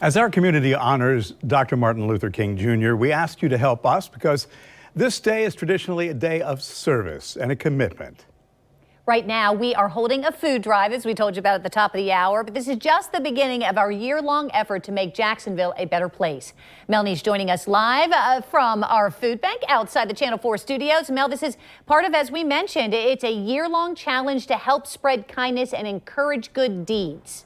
As our community honors Dr. Martin Luther King Jr., we ask you to help us because this day is traditionally a day of service and a commitment. Right now, we are holding a food drive, as we told you about at the top of the hour, but this is just the beginning of our year-long effort to make Jacksonville a better place. Melanie's joining us live from our food bank outside the Channel 4 studios. Mel, this is part of, as we mentioned, it's a year-long challenge to help spread kindness and encourage good deeds.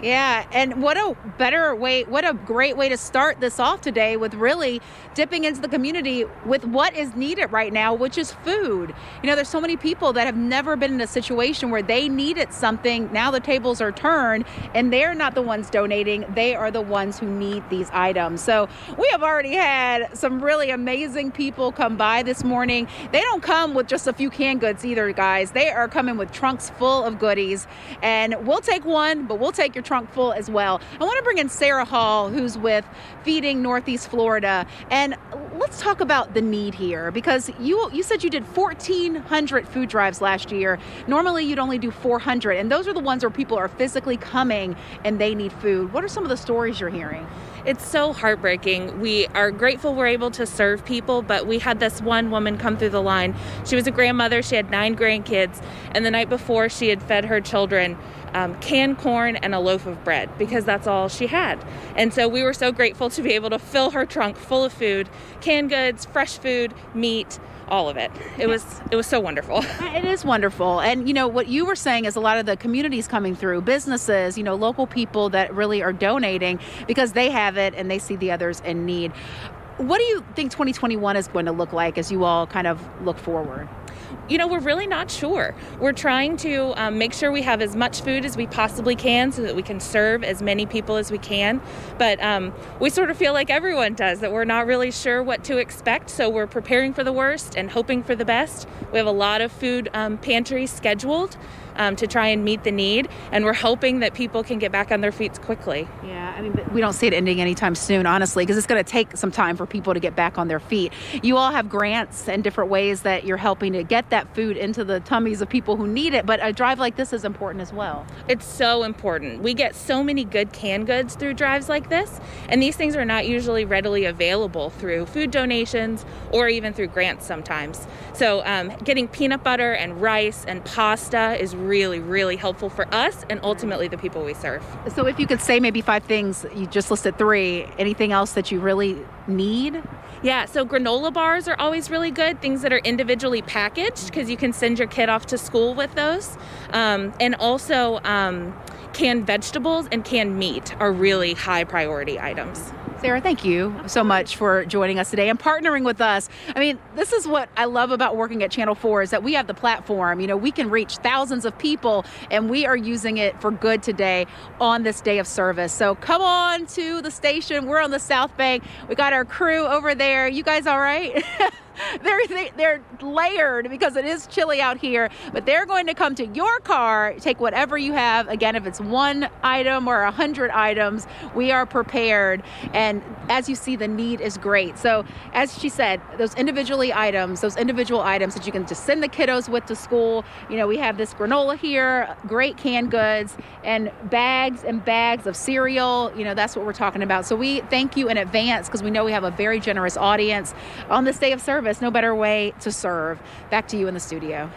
Yeah, and what a great way to start this off today with really dipping into the community with what is needed right now, which is food. You know, there's so many people that have never been in a situation where they needed something. Now the tables are turned and they're not the ones donating. They are the ones who need these items. So we have already had some really amazing people come by this morning. They don't come with just a few canned goods either, guys. They are coming with trunks full of goodies, and we'll take one, but we'll take your trunk full as well. I want to bring in Sarah Hall, who's with Feeding Northeast Florida, and let's talk about the need here, because you said you did 1,400 food drives last year. Normally you'd only do 400, and those are the ones where people are physically coming and they need food. What are some of the stories you're hearing? It's so heartbreaking. We are grateful we're able to serve people, but we had this one woman come through the line. She was a grandmother. She had 9 grandkids, and the night before she had fed her children canned corn and a loaf of bread because that's all she had. And so we were so grateful to be able to fill her trunk full of food, canned goods, fresh food, meat, all of it. It was so wonderful. It is wonderful. And you know what you were saying is a lot of the communities coming through, businesses, you know, local people that really are donating because they have it and they see the others in need. What do you think 2021 is going to look like as you all kind of look forward? You know, we're really not sure. We're trying to make sure we have as much food as we possibly can so that we can serve as many people as we can. But we sort of feel like everyone does, that we're not really sure what to expect. So we're preparing for the worst and hoping for the best. We have a lot of food pantries scheduled to try and meet the need. And we're hoping that people can get back on their feet quickly. Yeah, I mean, we don't see it ending anytime soon, honestly, because it's going to take some time for people to get back on their feet. You all have grants and different ways that you're helping to get that food into the tummies of people who need it. But a drive like this is important as well. It's so important. We get so many good canned goods through drives like this. And these things are not usually readily available through food donations or even through grants sometimes. So getting peanut butter and rice and pasta is really, really helpful for us and ultimately the people we serve. So if you could say maybe 5 things, you just listed 3, anything else that you really need? Yeah, so granola bars are always really good, things that are individually packaged because you can send your kid off to school with those. And also canned vegetables and canned meat are really high priority items. Sarah, thank you so much for joining us today and partnering with us. I mean, this is what I love about working at Channel 4 is that we have the platform. You know, we can reach thousands of people and we are using it for good today on this day of service. So come on to the station. We're on the South Bank. We got our crew over there. You guys all right? They're layered because it is chilly out here, but they're going to come to your car, take whatever you have. Again, if it's 1 item or 100 items, we are prepared. And as you see, the need is great. So as she said, those individual items that you can just send the kiddos with to school. You know, we have this granola here, great canned goods, and bags of cereal. You know, that's what we're talking about. So we thank you in advance because we know we have a very generous audience on this day of service. No better way to serve. Back to you in the studio.